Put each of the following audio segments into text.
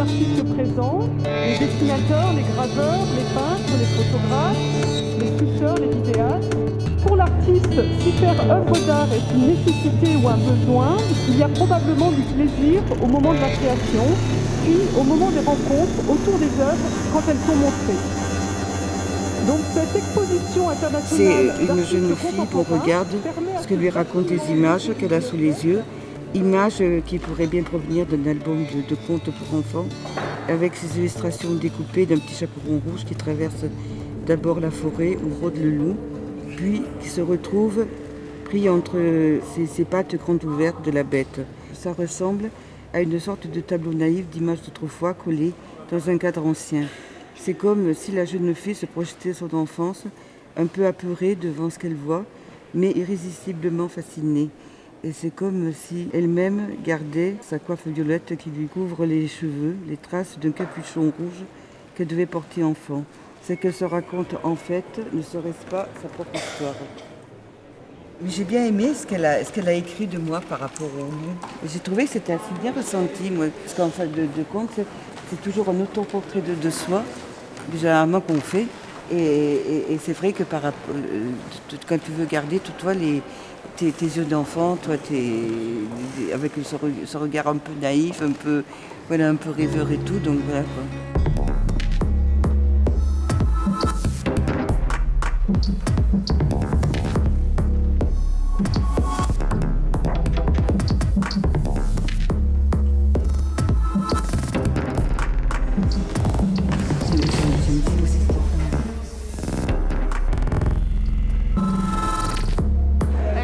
artistes présents, les dessinateurs, les graveurs, les peintres, les photographes, les sculpteurs, les vidéastes. Pour l'artiste, si faire œuvre d'art est une nécessité ou un besoin, il y a probablement du plaisir au moment de la création, puis au moment des rencontres autour des œuvres quand elles sont montrées. Donc cette exposition internationale C'est une jeune fille qu'on regarde ce que lui racontent les images qu'elle a sous les yeux. Images qui pourraient bien provenir d'un album de contes pour enfants, avec ses illustrations découpées d'un petit chaperon rouge qui traverse d'abord la forêt où rôde le loup, puis qui se retrouve pris entre ses pattes grandes ouvertes de la bête. Ça ressemble à une sorte de tableau naïf d'images d'autrefois collées dans un cadre ancien. C'est comme si la jeune fille se projetait son enfance, un peu apeurée devant ce qu'elle voit, mais irrésistiblement fascinée. Et c'est comme si elle-même gardait sa coiffe violette qui lui couvre les cheveux, les traces d'un capuchon rouge qu'elle devait porter enfant. Ce qu'elle se raconte en fait, ne serait-ce pas sa propre histoire. J'ai bien aimé ce qu'elle a écrit de moi par rapport au loup. J'ai trouvé que c'était assez bien ressenti, moi. Parce qu'en fin de compte, c'est toujours un autoportrait de soi, généralement qu'on fait. Et c'est vrai que quand tu veux garder tout toi, tes yeux d'enfant, toi, avec ce regard un peu naïf, un peu rêveur et tout, donc voilà quoi.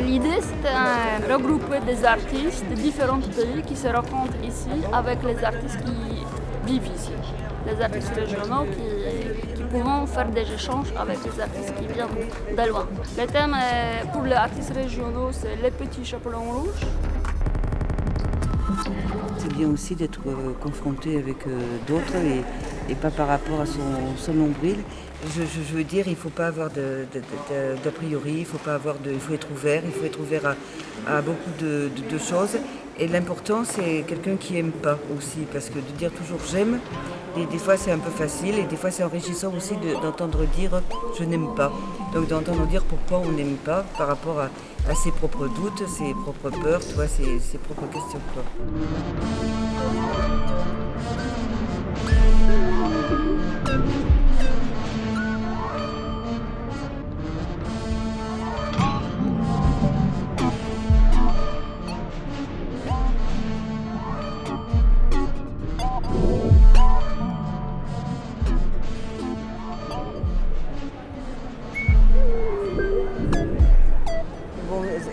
L'idée, c'est de regrouper des artistes de différents pays qui se rencontrent ici avec les artistes qui vivent ici. Les artistes régionaux qui pourront faire des échanges avec les artistes qui viennent de loin. Le thème pour les artistes régionaux, c'est les petits chaperons rouges. C'est bien aussi d'être confronté avec d'autres et pas par rapport à son nombril. Je veux dire, il ne faut pas avoir d'a priori, il faut être ouvert, à beaucoup de choses. Et l'important, c'est quelqu'un qui n'aime pas aussi, parce que de dire toujours j'aime, des fois c'est un peu facile, et des fois c'est enrichissant aussi d'entendre dire je n'aime pas. Donc d'entendre dire pourquoi on n'aime pas par rapport à ses propres doutes, ses propres peurs, tu vois, ses propres questions, quoi.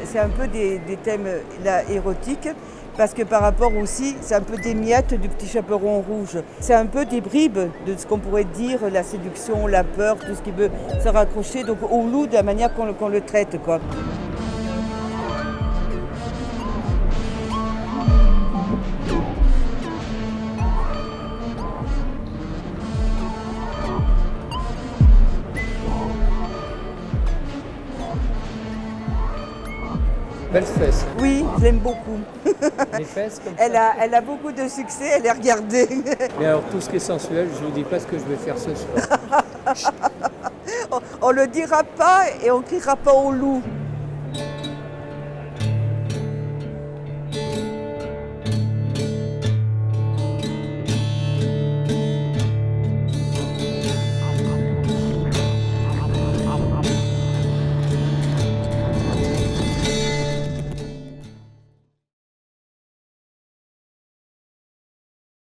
C'est un peu des thèmes là, érotiques, parce que par rapport aussi, c'est un peu des miettes du petit chaperon rouge. C'est un peu des bribes de ce qu'on pourrait dire, la séduction, la peur, tout ce qui peut se raccrocher donc, au loup de la manière qu'on le traite, quoi. Belle fesse. Oui, je l'aime beaucoup. Les fesses comme Elle ça. a beaucoup de succès, elle est regardée. Mais alors tout ce qui est sensuel, je vous dis pas ce que je vais faire ce soir. On le dira pas et on criera pas au loup.